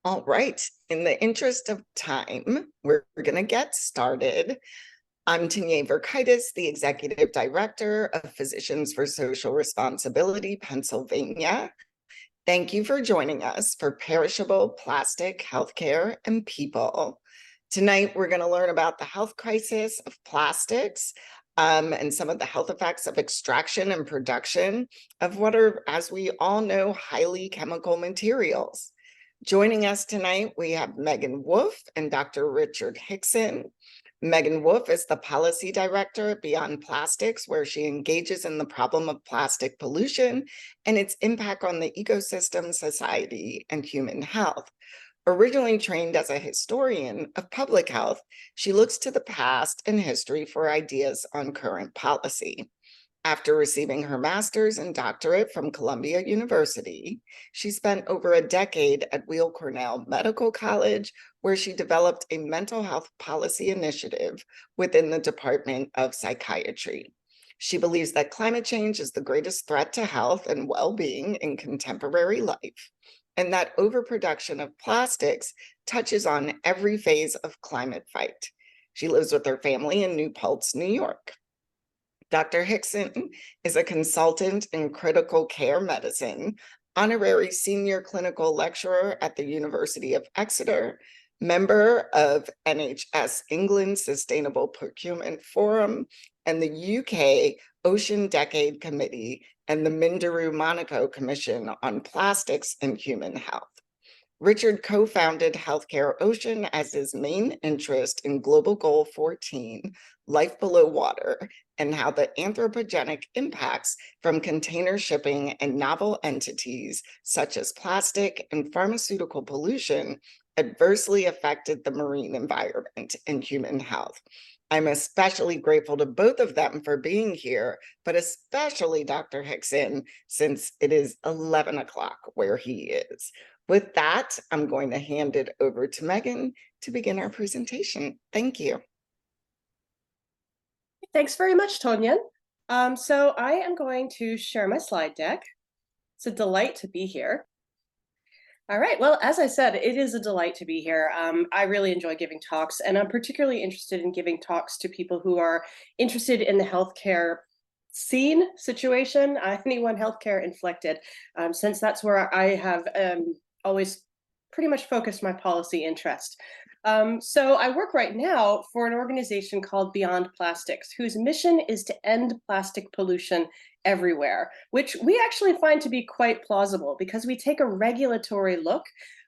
All right, in the interest of time, we're going to get started. I'm Tanya Verkaitis, the Executive Director of Physicians for Social Responsibility, Pennsylvania. Thank you for joining us for Perishable, Plastic, Healthcare, and People. Tonight, we're going to learn about the health crisis of plastics and some of the health effects of extraction and production of what are, as we all know, highly chemical materials. Joining us tonight, we have Megan Wolff and Dr. Richard Hickson. Megan Wolff is the Policy Director at Beyond Plastics, where she engages in the problem of plastic pollution and its impact on the ecosystem, society, and human health. Originally trained as a historian of public health, she looks to the past and history for ideas on current policy. After receiving her master's and doctorate from Columbia University, she spent over a decade at Weill Cornell Medical College, where she developed a mental health policy initiative within the Department of Psychiatry. She believes that climate change is the greatest threat to health and well-being in contemporary life, and that overproduction of plastics touches on every phase of climate fight. She lives with her family in New Paltz, New York. Dr. Hickson is a consultant in critical care medicine, honorary senior clinical lecturer at the University of Exeter, member of NHS England Sustainable Procurement Forum, and the UK Ocean Decade Committee and the Minderoo Monaco Commission on Plastics and Human Health. Richard co-founded Healthcare Ocean as his main interest in Global Goal 14, Life Below Water, and how the anthropogenic impacts from container shipping and novel entities such as plastic and pharmaceutical pollution adversely affected the marine environment and human health. I'm especially grateful to both of them for being here, but especially Dr. Hickson, since it is 11 o'clock where he is. With that, I'm going to hand it over to Megan to begin our presentation. Thank you. Thanks very much, Tonya. So I am going to share my slide deck. It's a delight to be here. All right, well, as I said, it is a delight to be here. I really enjoy giving talks, and I'm particularly interested in giving talks to people who are interested in the healthcare scene situation, anyone healthcare inflected, since that's where I have always pretty much focused my policy interest. So I work right now for an organization called Beyond Plastics, whose mission is to end plastic pollution everywhere, which we actually find to be quite plausible because we take a regulatory look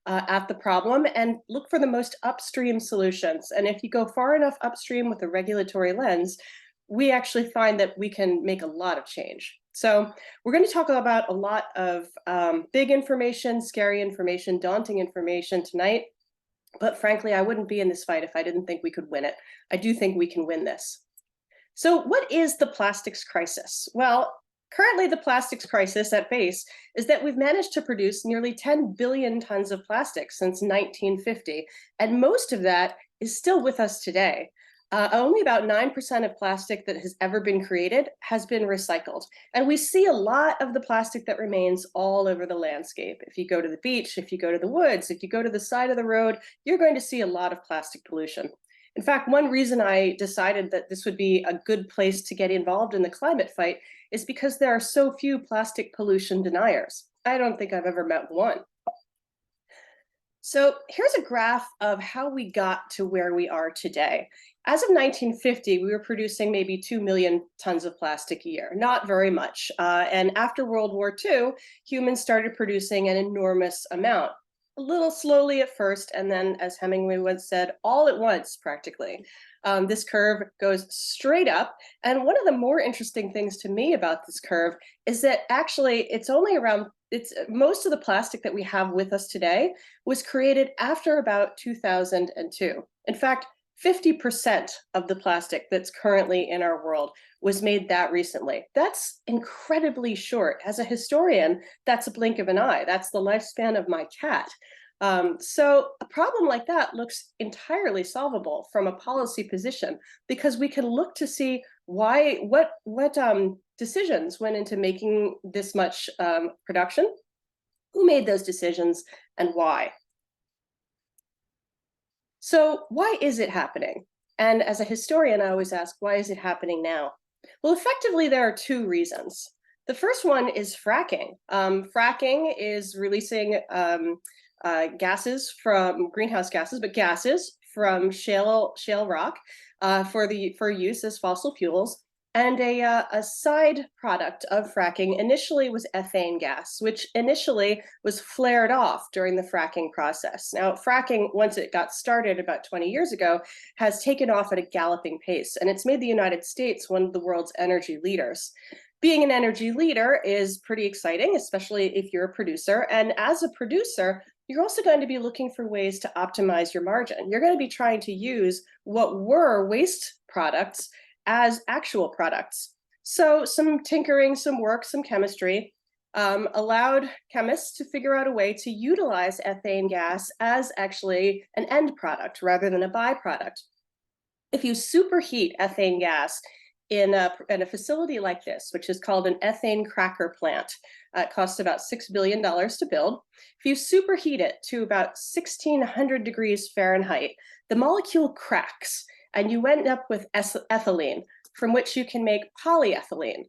at the problem and look for the most upstream solutions. And if you go far enough upstream with a regulatory lens, we actually find that we can make a lot of change. So we're going to talk about a lot of big information, scary information, daunting information tonight. But frankly, I wouldn't be in this fight if I didn't think we could win it. I do think we can win this. So what is the plastics crisis? Well, currently the plastics crisis at base is that we've managed to produce nearly 10 billion tons of plastic since 1950, and most of that is still with us today. Only about 9% of plastic that has ever been created has been recycled. And we see a lot of the plastic that remains all over the landscape. If you go to the beach, if you go to the woods, if you go to the side of the road, you're going to see a lot of plastic pollution. In fact, one reason I decided that this would be a good place to get involved in the climate fight is because there are so few plastic pollution deniers. I don't think I've ever met one. So here's a graph of how we got to where we are today. As of 1950, we were producing maybe 2 million tons of plastic a year, not very much. And after World War II, humans started producing an enormous amount, a little slowly at first, and then, as Hemingway once said, all at once, practically. This curve goes straight up. And one of the more interesting things to me about this curve is that actually it's only around most of the plastic that we have with us today was created after about 2002. In fact, 50% of the plastic that's currently in our world was made that recently. That's incredibly short. As a historian, that's a blink of an eye. That's the lifespan of my cat. So a problem like that looks entirely solvable from a policy position because we can look to see what decisions went into making this much production, who made those decisions, and why. So why is it happening? And as a historian, I always ask, why is it happening now? Well, effectively, there are two reasons. The first one is fracking. Fracking is releasing gases from greenhouse gases, but gases from shale rock for use as fossil fuels. And a side product of fracking initially was ethane gas, which initially was flared off during the fracking process. Now, fracking, once it got started about 20 years ago, has taken off at a galloping pace, and it's made the United States one of the world's energy leaders. Being an energy leader is pretty exciting, especially if you're a producer. And as a producer, you're also going to be looking for ways to optimize your margin. You're going to be trying to use what were waste products as actual products. So some tinkering, some work, some chemistry allowed chemists to figure out a way to utilize ethane gas as actually an end product rather than a byproduct. If you superheat ethane gas in a facility like this, which is called an ethane cracker plant, it costs about $6 billion to build. If you superheat it to about 1600 degrees Fahrenheit, the molecule cracks, and you end up with ethylene, from which you can make polyethylene,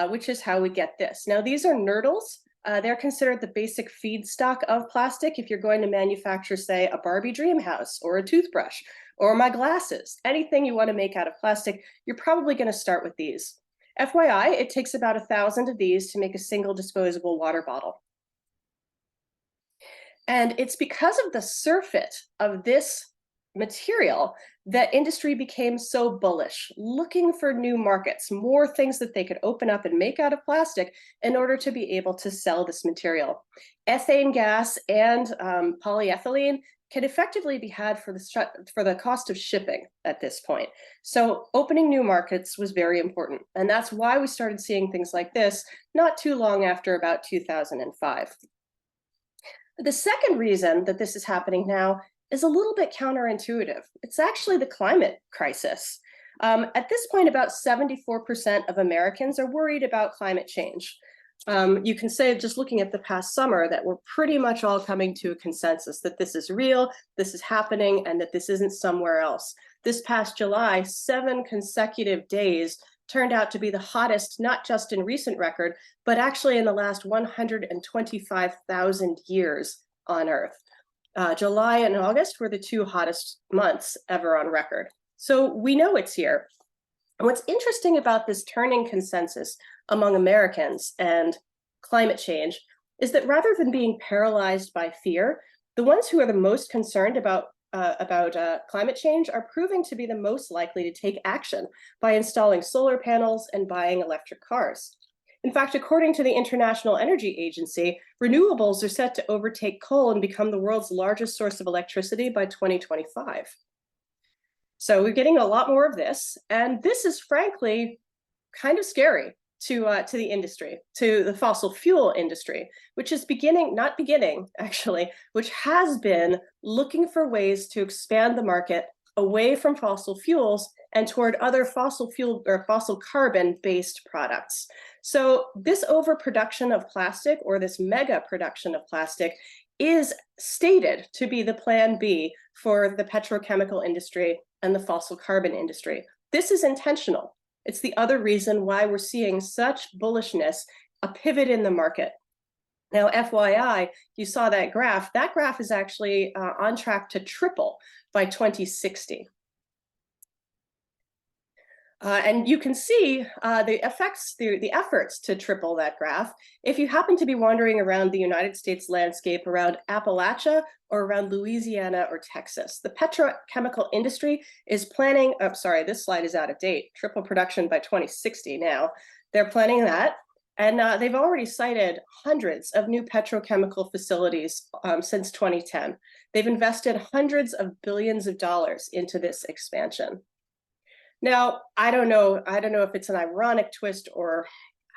which is how we get this. Now, these are nurdles. They're considered the basic feedstock of plastic if you're going to manufacture, say, a Barbie dream house or a toothbrush or my glasses. Anything you want to make out of plastic, you're probably going to start with these. FYI, it takes about 1,000 of these to make a single disposable water bottle. And it's because of the surfeit of this material that industry became so bullish, looking for new markets, more things that they could open up and make out of plastic in order to be able to sell this material. Ethane gas and polyethylene can effectively be had for the cost of shipping at this point. So opening new markets was very important. And that's why we started seeing things like this not too long after about 2005. The second reason that this is happening now is a little bit counterintuitive. It's actually the climate crisis. At this point, about 74% of Americans are worried about climate change. You can say, just looking at the past summer, that we're pretty much all coming to a consensus that this is real, this is happening, and that this isn't somewhere else. This past July, 7 consecutive days turned out to be the hottest, not just in recent record, but actually in the last 125,000 years on Earth. July and August were the 2 hottest months ever on record. So we know it's here. And what's interesting about this turning consensus among Americans and climate change is that rather than being paralyzed by fear, the ones who are the most concerned about climate change are proving to be the most likely to take action by installing solar panels and buying electric cars. In fact, according to the International Energy Agency, renewables are set to overtake coal and become the world's largest source of electricity by 2025. So we're getting a lot more of this, and this is frankly kind of scary to the industry, to the fossil fuel industry, which is which has been looking for ways to expand the market away from fossil fuels and toward other fossil fuel or fossil carbon-based products. So this overproduction of plastic, or this mega production of plastic, is stated to be the plan B for the petrochemical industry and the fossil carbon industry. This is intentional. It's the other reason why we're seeing such bullishness, a pivot in the market. Now, FYI, you saw that graph. That graph is actually on track to triple by 2060. And you can see the effects, the efforts to triple that graph. If you happen to be wandering around the United States landscape around Appalachia or around Louisiana or Texas, the petrochemical industry is planning, oh, sorry, this slide is out of date, triple production by 2060 now. They're planning that. And they've already cited hundreds of new petrochemical facilities since 2010. They've invested hundreds of billions of dollars into this expansion. Now, I don't know if it's an ironic twist or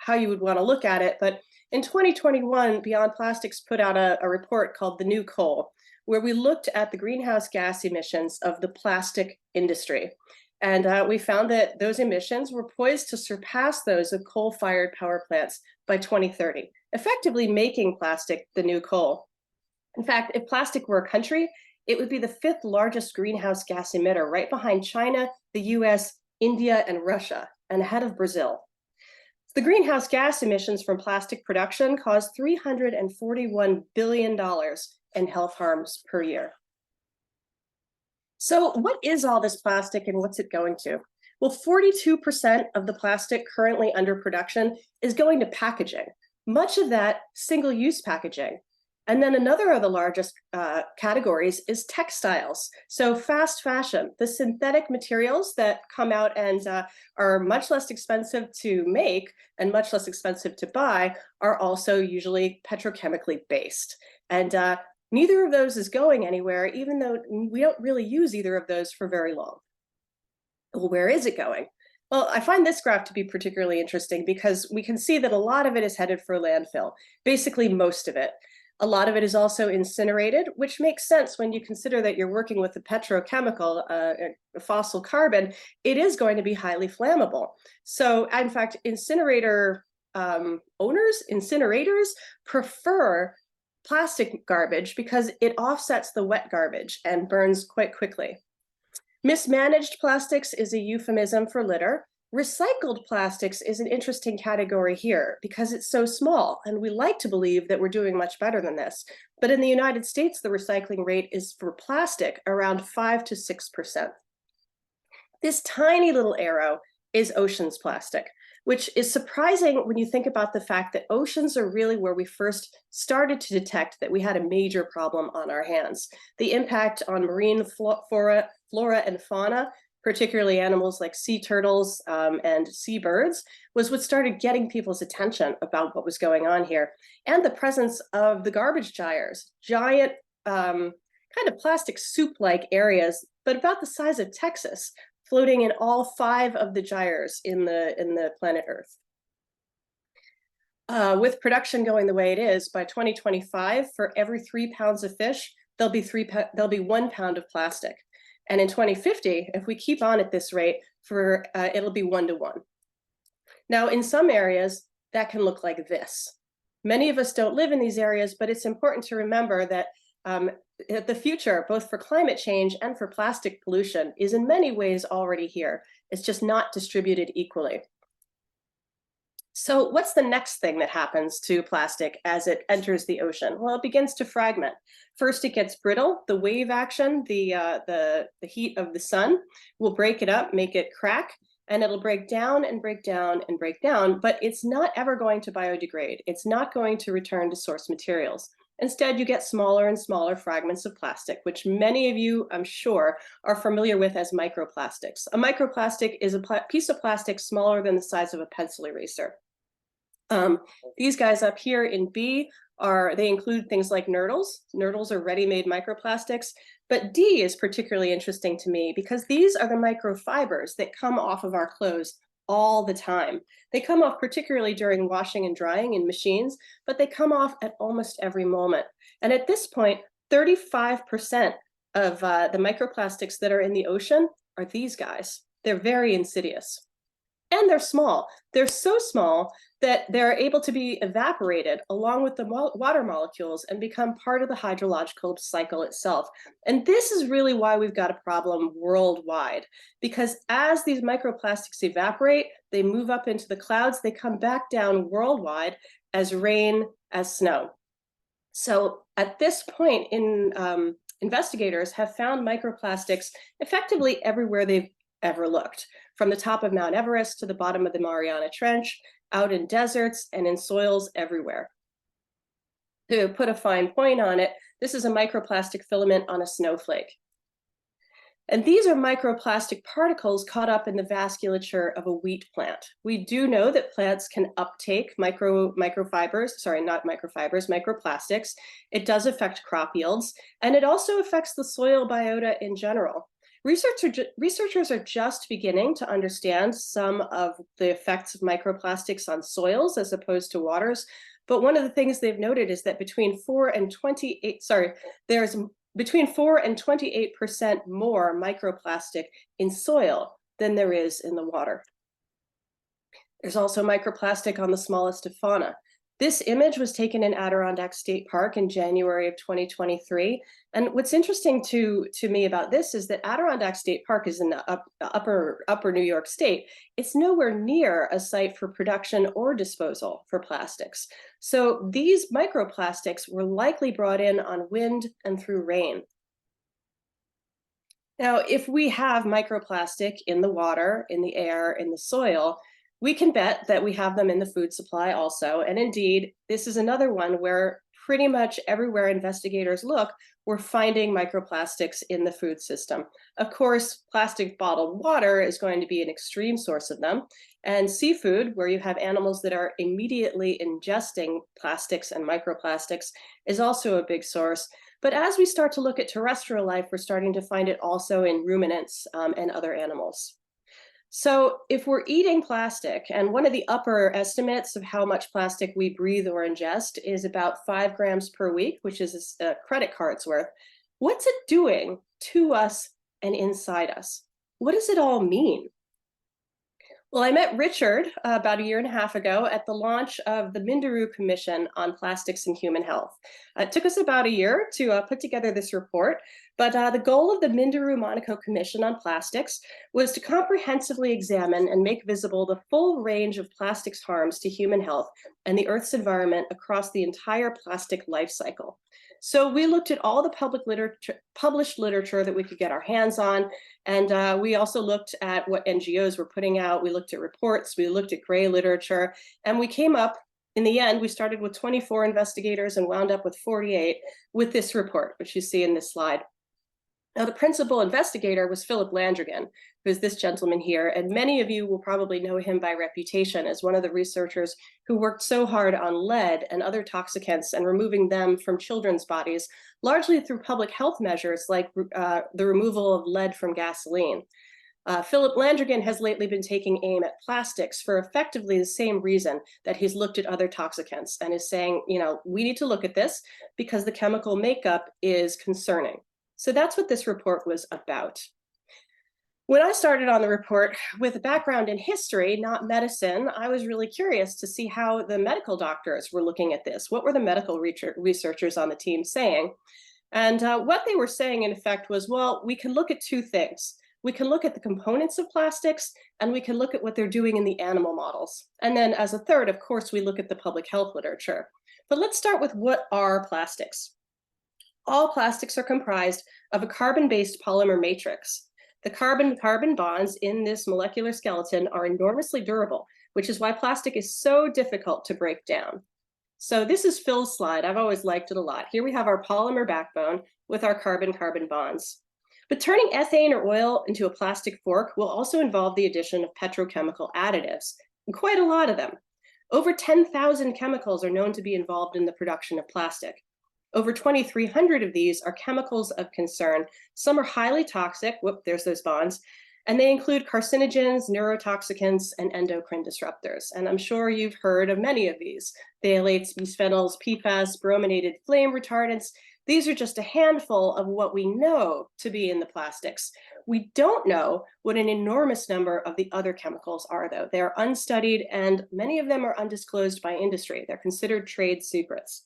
how you would want to look at it, but in 2021, Beyond Plastics put out a report called The New Coal, where we looked at the greenhouse gas emissions of the plastic industry. And we found that those emissions were poised to surpass those of coal-fired power plants by 2030, effectively making plastic the new coal. In fact, if plastic were a country, it would be the 5th largest greenhouse gas emitter, right behind China, the US, India, and Russia, and ahead of Brazil. The greenhouse gas emissions from plastic production cause $341 billion in health harms per year. So what is all this plastic and what's it going to? Well, 42% of the plastic currently under production is going to packaging, much of that single-use packaging. And then another of the largest categories is textiles. So fast fashion, the synthetic materials that come out and are much less expensive to make and much less expensive to buy are also usually petrochemically based. And neither of those is going anywhere, even though we don't really use either of those for very long. Well, where is it going? Well, I find this graph to be particularly interesting because we can see that a lot of it is headed for landfill, basically most of it. A lot of it is also incinerated, which makes sense when you consider that you're working with a petrochemical, fossil carbon. It is going to be highly flammable. So, in fact, incinerators prefer plastic garbage because it offsets the wet garbage and burns quite quickly. Mismanaged plastics is a euphemism for litter. Recycled plastics is an interesting category here because it's so small, and we like to believe that we're doing much better than this. But in the United States, the recycling rate is for plastic around 5 to 6%. This tiny little arrow is oceans plastic, which is surprising when you think about the fact that oceans are really where we first started to detect that we had a major problem on our hands. The impact on marine flora and fauna, particularly animals like sea turtles and seabirds, was what started getting people's attention about what was going on here. And the presence of the garbage gyres, giant kind of plastic soup-like areas, but about the size of Texas, floating in all 5 of the gyres in the planet Earth. With production going the way it is, by 2025, for every 3 pounds of fish, there'll be 1 pound of plastic. And in 2050, if we keep on at this rate, it'll be 1 to 1. Now, in some areas, that can look like this. Many of us don't live in these areas, but it's important to remember that the future, both for climate change and for plastic pollution, is in many ways already here. It's just not distributed equally. So what's the next thing that happens to plastic as it enters the ocean? Well, it begins to fragment. First, it gets brittle. The wave action, the heat of the sun will break it up, make it crack, and it'll break down and break down and break down, but it's not ever going to biodegrade. It's not going to return to source materials. Instead, you get smaller and smaller fragments of plastic, which many of you, I'm sure, are familiar with as microplastics. A microplastic is a piece of plastic smaller than the size of a pencil eraser. These guys up here in B they include things like nurdles. Nurdles are ready-made microplastics, but D is particularly interesting to me because these are the microfibers that come off of our clothes all the time. They come off particularly during washing and drying in machines, but they come off at almost every moment. And at this point, 35% of the microplastics that are in the ocean are these guys. They're very insidious. And they're small. They're so small that they're able to be evaporated along with the water molecules and become part of the hydrological cycle itself. And this is really why we've got a problem worldwide, because as these microplastics evaporate, they move up into the clouds, they come back down worldwide as rain, as snow. So at this point, investigators have found microplastics effectively everywhere they've ever looked, from the top of Mount Everest to the bottom of the Mariana Trench, out in deserts and in soils everywhere. To put a fine point on it, this is a microplastic filament on a snowflake. And these are microplastic particles caught up in the vasculature of a wheat plant. We do know that plants can uptake microplastics. It does affect crop yields, and it also affects the soil biota in general. Researchers are just beginning to understand some of the effects of microplastics on soils as opposed to waters. But one of the things they've noted is that between 4 and 28% more microplastic in soil than there is in the water. There's also microplastic on the smallest of fauna. This image was taken in Adirondack State Park in January of 2023. And what's interesting to me about this is that Adirondack State Park is in the upper New York State. It's nowhere near a site for production or disposal for plastics. So these microplastics were likely brought in on wind and through rain. Now, if we have microplastic in the water, in the air, in the soil, we can bet that we have them in the food supply also. And indeed, this is another one where pretty much everywhere investigators look, we're finding microplastics in the food system. Of course, plastic bottled water is going to be an extreme source of them. And seafood, where you have animals that are immediately ingesting plastics and microplastics, is also a big source. But as we start to look at terrestrial life, we're starting to find it also in ruminants and other animals. So if we're eating plastic, and one of the upper estimates of how much plastic we breathe or ingest is about 5 grams per week, which is a credit card's worth, what's it doing to us and inside us? What does it all mean? Well, I met Richard about 1.5 years ago at the launch of the Minderoo Commission on Plastics and Human Health. It took us about a year to put together this report, but the goal of the Minderoo-Monaco Commission on Plastics was to comprehensively examine and make visible the full range of plastics harms to human health and the Earth's environment across the entire plastic life cycle. So we looked at all the published literature that we could get our hands on, and we also looked at what NGOs were putting out. We looked at reports, we looked at gray literature, and we came up, in the end, we started with 24 investigators and wound up with 48 with this report, which you see in this slide. Now, the principal investigator was Philip Landrigan, who's this gentleman here, and many of you will probably know him by reputation as one of the researchers who worked so hard on lead and other toxicants and removing them from children's bodies, largely through public health measures like the removal of lead from gasoline. Philip Landrigan has lately been taking aim at plastics for effectively the same reason that he's looked at other toxicants and is saying, we need to look at this because the chemical makeup is concerning. So that's what this report was about. When I started on the report with a background in history, not medicine, I was really curious to see how the medical doctors were looking at this. What were the medical researchers on the team saying? And what they were saying, in effect, was, well, we can look at two things. We can look at the components of plastics, and we can look at what they're doing in the animal models. And then as a third, of course, we look at the public health literature. But let's start with what are plastics. All plastics are comprised of a carbon-based polymer matrix. The carbon-carbon bonds in this molecular skeleton are enormously durable, which is why plastic is so difficult to break down. So this is Phil's slide. I've always liked it a lot. Here we have our polymer backbone with our carbon-carbon bonds. But turning ethane or oil into a plastic fork will also involve the addition of petrochemical additives, and quite a lot of them. Over 10,000 chemicals are known to be involved in the production of plastic. Over 2,300 of these are chemicals of concern. Some are highly toxic, whoop, there's those bonds, and they include carcinogens, neurotoxicants, and endocrine disruptors. And I'm sure you've heard of many of these. Phthalates, bisphenols, PFAS, brominated flame retardants. These are just a handful of what we know to be in the plastics. We don't know what an enormous number of the other chemicals are, though. They are unstudied, and many of them are undisclosed by industry. They're considered trade secrets.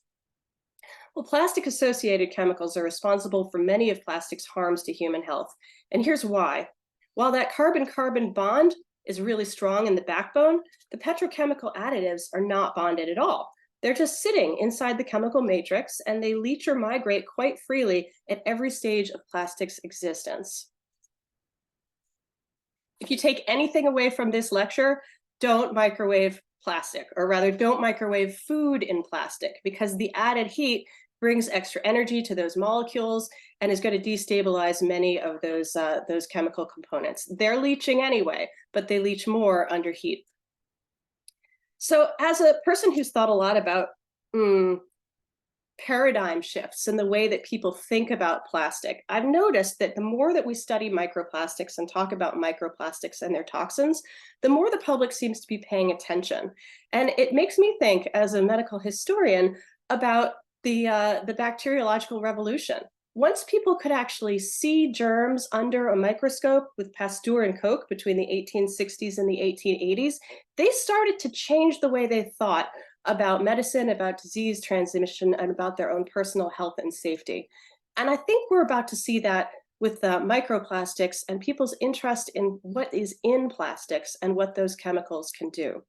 Well, plastic-associated chemicals are responsible for many of plastic's harms to human health. And here's why. While that carbon-carbon bond is really strong in the backbone, the petrochemical additives are not bonded at all. They're just sitting inside the chemical matrix, and they leach or migrate quite freely at every stage of plastic's existence. If you take anything away from this lecture, don't microwave plastic, or rather don't microwave food in plastic, because the added heat brings extra energy to those molecules and is going to destabilize many of those chemical components. They're leaching anyway, but they leach more under heat. So as a person who's thought a lot about paradigm shifts in the way that people think about plastic, I've noticed that the more that we study microplastics and talk about microplastics and their toxins, the more the public seems to be paying attention. And it makes me think, as a medical historian, about the bacteriological revolution. Once people could actually see germs under a microscope with Pasteur and Koch between the 1860s and the 1880s, they started to change the way they thought about medicine, about disease transmission, and about their own personal health and safety. And I think we're about to see that with microplastics and people's interest in what is in plastics and what those chemicals can do.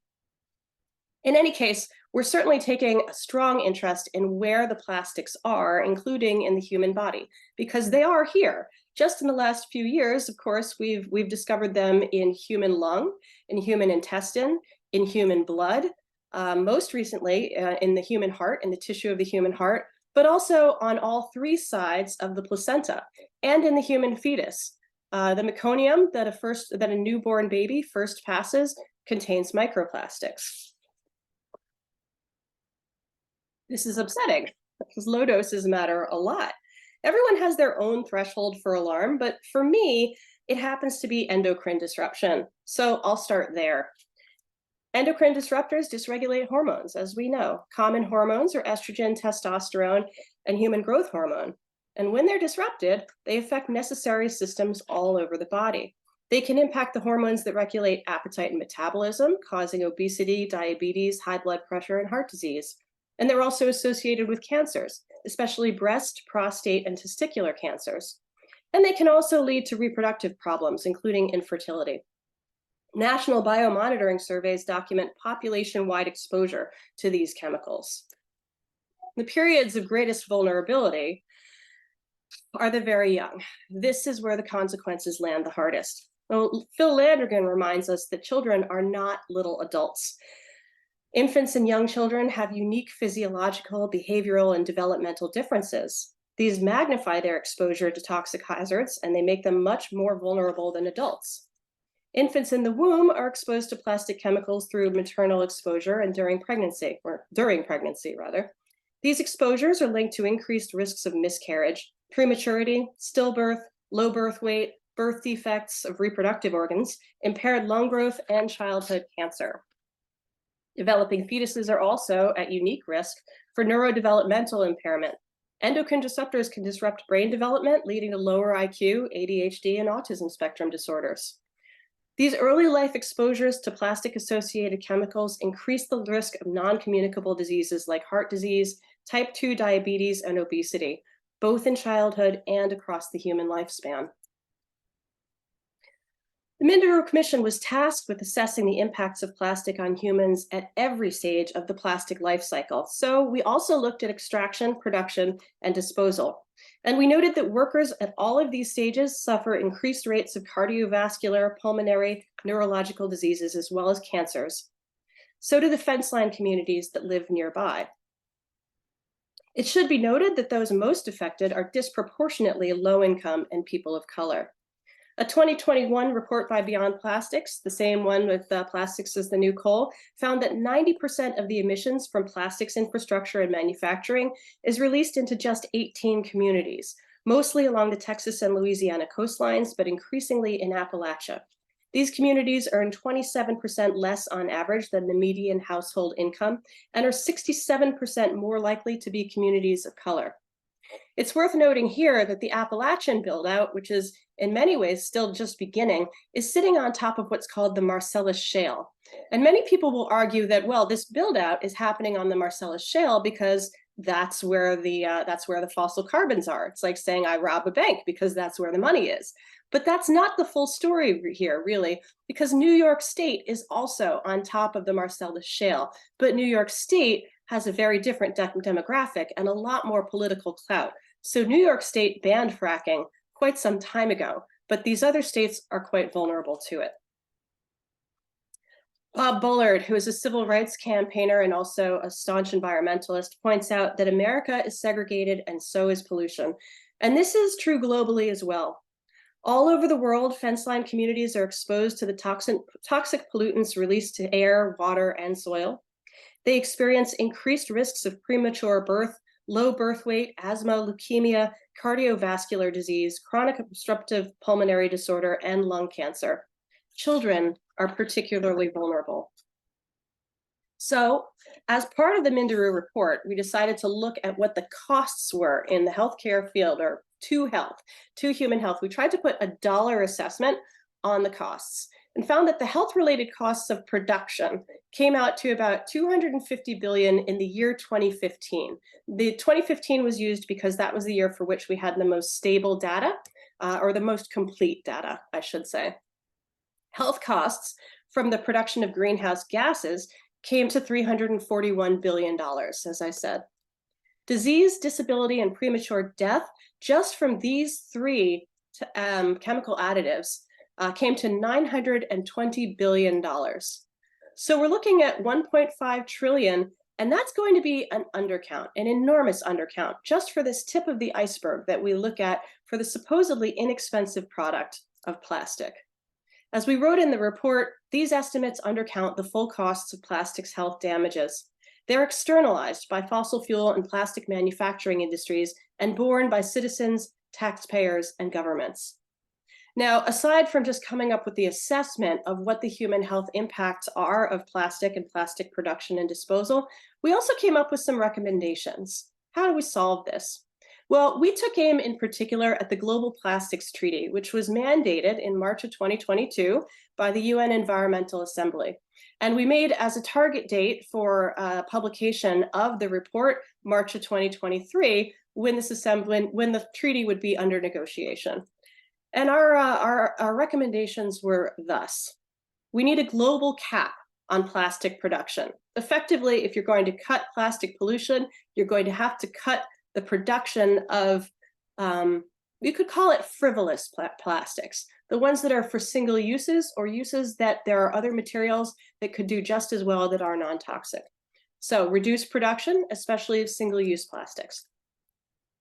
In any case, we're certainly taking a strong interest in where the plastics are, including in the human body, because they are here. Just in the last few years, of course, we've discovered them in human lung, in human intestine, in human blood, most recently in the human heart, in the tissue of the human heart, but also on all three sides of the placenta and in the human fetus. The meconium that a newborn baby first passes contains microplastics. This is upsetting because low doses matter a lot. Everyone has their own threshold for alarm, but for me, it happens to be endocrine disruption. So I'll start there. Endocrine disruptors dysregulate hormones, as we know. Common hormones are estrogen, testosterone, and human growth hormone. And when they're disrupted, they affect necessary systems all over the body. They can impact the hormones that regulate appetite and metabolism, causing obesity, diabetes, high blood pressure, and heart disease. And they're also associated with cancers, especially breast, prostate, and testicular cancers. And they can also lead to reproductive problems, including infertility. National biomonitoring surveys document population-wide exposure to these chemicals. The periods of greatest vulnerability are the very young. This is where the consequences land the hardest. Well, Phil Landrigan reminds us that children are not little adults. Infants and young children have unique physiological, behavioral, and developmental differences. These magnify their exposure to toxic hazards, and they make them much more vulnerable than adults. Infants in the womb are exposed to plastic chemicals through maternal exposure and during pregnancy. These exposures are linked to increased risks of miscarriage, prematurity, stillbirth, low birth weight, birth defects of reproductive organs, impaired lung growth, and childhood cancer. Developing fetuses are also at unique risk for neurodevelopmental impairment. Endocrine disruptors can disrupt brain development, leading to lower IQ, ADHD, and autism spectrum disorders. These early life exposures to plastic-associated chemicals increase the risk of non-communicable diseases like heart disease, type 2 diabetes, and obesity, both in childhood and across the human lifespan. The Mindero Commission was tasked with assessing the impacts of plastic on humans at every stage of the plastic life cycle. So we also looked at extraction, production, and disposal. And we noted that workers at all of these stages suffer increased rates of cardiovascular, pulmonary, neurological diseases, as well as cancers. So do the fence line communities that live nearby. It should be noted that those most affected are disproportionately low income and people of color. A 2021 report by Beyond Plastics, the same one with plastics as the new coal, found that 90% of the emissions from plastics infrastructure and manufacturing is released into just 18 communities, mostly along the Texas and Louisiana coastlines, but increasingly in Appalachia. These communities earn 27% less on average than the median household income and are 67% more likely to be communities of color. It's worth noting here that the Appalachian buildout, which is in many ways still just beginning, is sitting on top of what's called the Marcellus Shale. And many people will argue that, well, this buildout is happening on the Marcellus Shale because that's where the fossil carbons are. It's like saying I rob a bank because that's where the money is. But that's not the full story here, really, because New York State is also on top of the Marcellus Shale. But New York State has a very different demographic and a lot more political clout. So New York State banned fracking quite some time ago, but these other states are quite vulnerable to it. Bob Bullard, who is a civil rights campaigner and also a staunch environmentalist, points out that America is segregated and so is pollution. And this is true globally as well. All over the world, fence line communities are exposed to the toxic pollutants released to air, water, and soil. They experience increased risks of premature birth, low birth weight, asthma, leukemia, cardiovascular disease, chronic obstructive pulmonary disorder, and lung cancer. Children are particularly vulnerable. So, as part of the Mindero report, we decided to look at what the costs were in the healthcare field, or to human health. We tried to put a dollar assessment on the costs. and found that the health-related costs of production came out to about 250 billion in the year 2015. The 2015 was used because that was the year for which we had the most stable data, or the most complete data, I should say. Health costs from the production of greenhouse gases came to $341 billion, as I said. Disease, disability, and premature death, just from these three chemical additives, came to $920 billion. So we're looking at 1.5 trillion, and that's going to be an undercount, an enormous undercount, just for this tip of the iceberg that we look at for the supposedly inexpensive product of plastic. As we wrote in the report, these estimates undercount the full costs of plastics health damages. They're externalized by fossil fuel and plastic manufacturing industries and borne by citizens, taxpayers, and governments. Now, aside from just coming up with the assessment of what the human health impacts are of plastic and plastic production and disposal, we also came up with some recommendations. How do we solve this? Well, we took aim in particular at the Global Plastics Treaty, which was mandated in March of 2022 by the UN Environmental Assembly. And we made as a target date for publication of the report, March of 2023, when the treaty would be under negotiation. And our recommendations were thus. We need a global cap on plastic production. Effectively, if you're going to cut plastic pollution, you're going to have to cut the production of, you could call it frivolous plastics, the ones that are for single uses or uses that there are other materials that could do just as well that are non-toxic. So reduce production, especially of single-use plastics.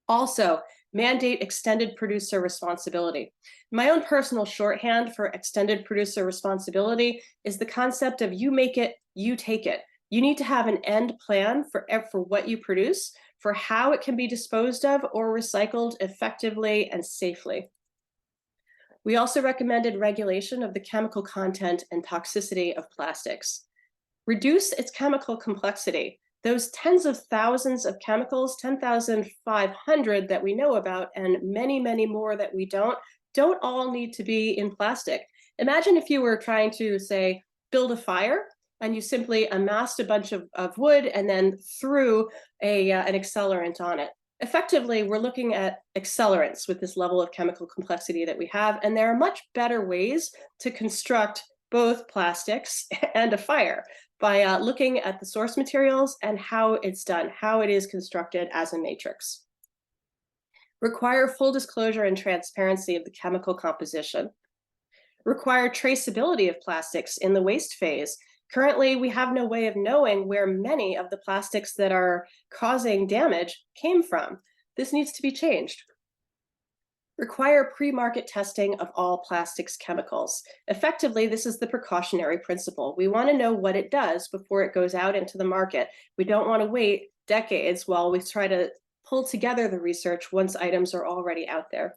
Also, mandate extended producer responsibility. My own personal shorthand for extended producer responsibility is the concept of you make it, you take it. You need to have an end plan for what you produce, for how it can be disposed of or recycled effectively and safely. We also recommended regulation of the chemical content and toxicity of plastics. Reduce its chemical complexity. Those tens of thousands of chemicals, 10,500 that we know about, and many, many more that we don't all need to be in plastic. Imagine if you were trying to, say, build a fire, and you simply amassed a bunch of wood and then threw an accelerant on it. Effectively, we're looking at accelerants with this level of chemical complexity that we have, and there are much better ways to construct both plastics and a fire by looking at the source materials and how it's done, how it is constructed as a matrix. Require full disclosure and transparency of the chemical composition. Require traceability of plastics in the waste phase. Currently, we have no way of knowing where many of the plastics that are causing damage came from. This needs to be changed. Require pre-market testing of all plastics chemicals. Effectively, this is the precautionary principle. We want to know what it does before it goes out into the market. We don't want to wait decades while we try to pull together the research once items are already out there.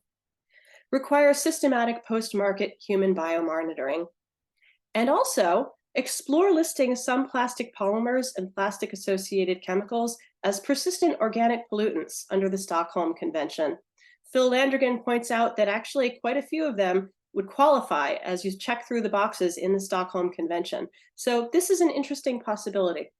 Require systematic post-market human biomonitoring. And also, explore listing some plastic polymers and plastic-associated chemicals as persistent organic pollutants under the Stockholm Convention. Phil Landrigan points out that actually quite a few of them would qualify as you check through the boxes in the Stockholm Convention. So this is an interesting possibility.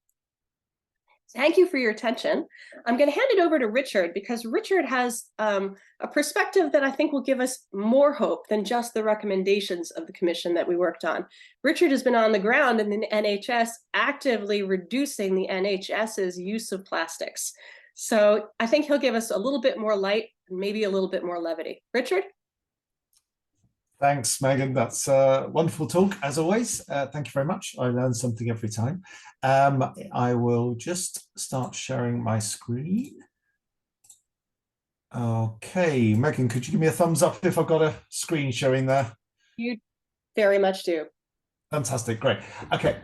Thank you for your attention. I'm going to hand it over to Richard because Richard has a perspective that I think will give us more hope than just the recommendations of the commission that we worked on. Richard has been on the ground in the NHS actively reducing the NHS's use of plastics. So I think he'll give us a little bit more light, maybe a little bit more levity. Richard? Thanks, Megan. That's a wonderful talk, as always. Thank you very much. I learn something every time. I will just start sharing my screen. Okay, Megan, could you give me a thumbs up if I've got a screen showing there? You very much do. Fantastic, great. Okay,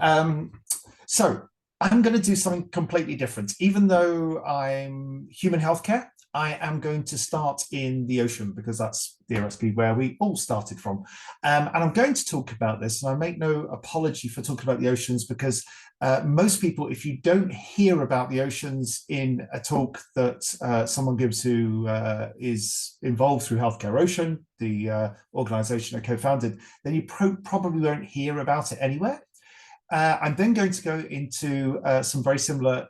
so I'm going to do something completely different. Even though I'm human healthcare, I am going to start in the ocean because that's theoretically where we all started from. And I'm going to talk about this, and I make no apology for talking about the oceans because most people, if you don't hear about the oceans in a talk that someone gives who is involved through Healthcare Ocean, the organization I co-founded, then you probably won't hear about it anywhere. I'm then going to go into some very similar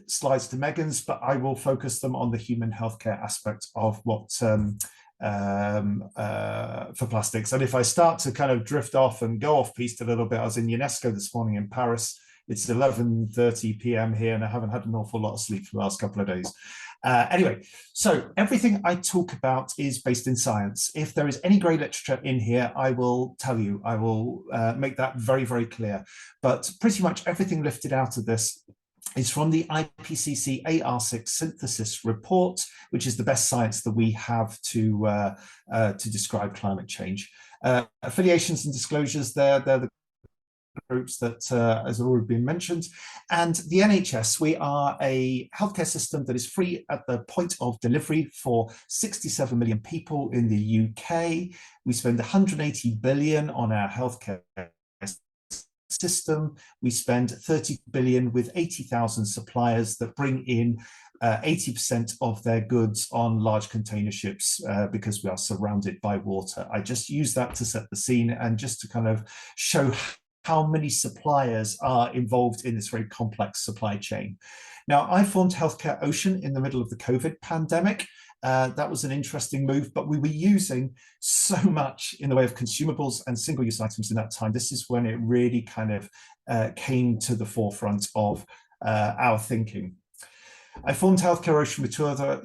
slides to Megan's, but I will focus them on the human healthcare aspect of what for plastics. And if I start to kind of drift off and go off piste a little bit, I was in UNESCO this morning in Paris. It's 11:30 p.m. here, and I haven't had an awful lot of sleep for the last couple of days. Anyway, so everything I talk about is based in science. If there is any grey literature in here, I will tell you. I will make that very, very clear. But pretty much everything lifted out of this is from the IPCC AR6 synthesis report, which is the best science that we have to describe climate change. Affiliations and disclosures they're the groups that has already been mentioned. And the NHS, we are a healthcare system that is free at the point of delivery for 67 million people in the UK. We spend 180 billion on our healthcare system. We spend 30 billion with 80,000 suppliers that bring in 80% of their goods on large container ships because we are surrounded by water. I just use that to set the scene and just to kind of show how many suppliers are involved in this very complex supply chain. Now, I formed Healthcare Ocean in the middle of the COVID pandemic. That was an interesting move, but we were using so much in the way of consumables and single-use items in that time. This is when it really kind of came to the forefront of our thinking. I formed Healthcare Ocean with two other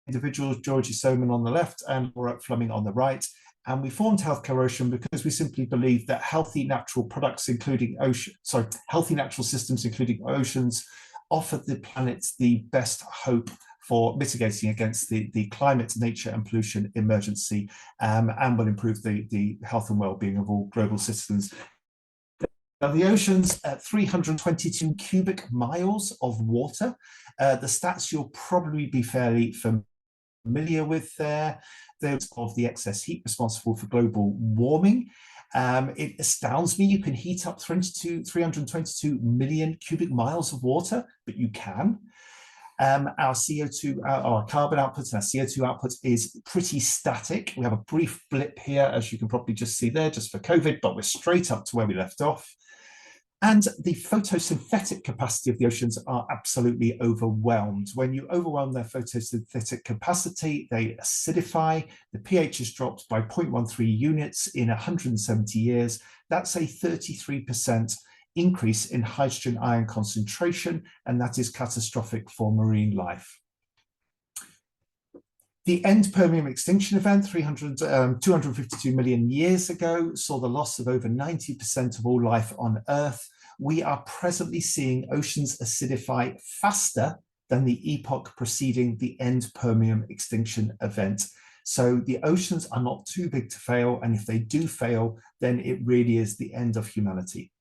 individuals, Georgie Soman on the left and Laura Fleming on the right. And we formed Healthcare Ocean because we simply believe that healthy natural products, healthy natural systems, including oceans, offer the planet the best hope for mitigating against the climate, nature, and pollution emergency, and will improve the health and well-being of all global citizens. Now, the oceans, 322 cubic miles of water. The stats you'll probably be fairly familiar with there. Those of the excess heat responsible for global warming. It astounds me you can heat up 322 million cubic miles of water, but you can. Our CO2, our carbon output and our CO2 output is pretty static. We have a brief blip here, as you can probably just see there, just for COVID, but we're straight up to where we left off. And the photosynthetic capacity of the oceans are absolutely overwhelmed. When you overwhelm their photosynthetic capacity, they acidify. The pH is dropped by 0.13 units in 170 years. That's a 33% increase in hydrogen ion concentration, and that is catastrophic for marine life. The end Permian extinction event 252 million years ago saw the loss of over 90% of all life on Earth. We are presently seeing oceans acidify faster than the epoch preceding the end Permian extinction event. So the oceans are not too big to fail, and if they do fail, then it really is the end of humanity.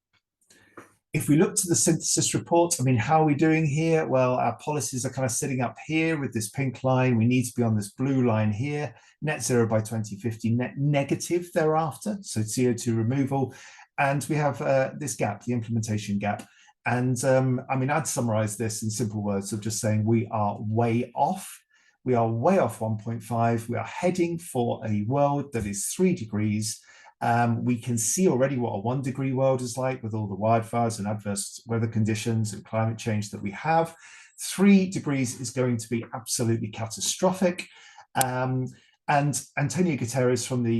If we look to the synthesis report, I mean, how are we doing here? Well, our policies are kind of sitting up here with this pink line. We need to be on this blue line here, net zero by 2050, net negative thereafter, so CO2 removal. And we have this gap, the implementation gap. And I mean, I'd summarize this in simple words of just saying we are way off. We are way off 1.5. We are heading for a world that is 3 degrees. We can see already what a 1 degree world is like with all the wildfires and adverse weather conditions and climate change that we have. 3 degrees is going to be absolutely catastrophic. And Antonio Guterres from the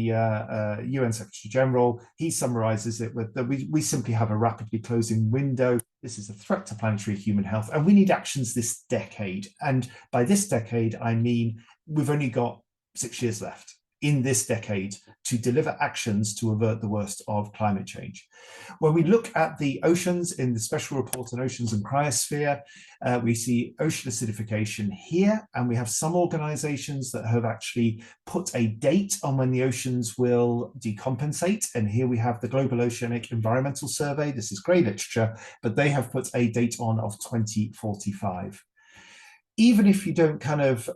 UN Secretary General, he summarizes it with that we simply have a rapidly closing window. This is a threat to planetary human health, and we need actions this decade. And by this decade, I mean, we've only got 6 years left in this decade to deliver actions to avert the worst of climate change. When we look at the oceans in the special report on oceans and cryosphere, we see ocean acidification here, and we have some organizations that have actually put a date on when the oceans will decompensate. And here we have the Global Oceanic Environmental Survey. This is grey literature, but they have put a date on of 2045. Even if you don't kind of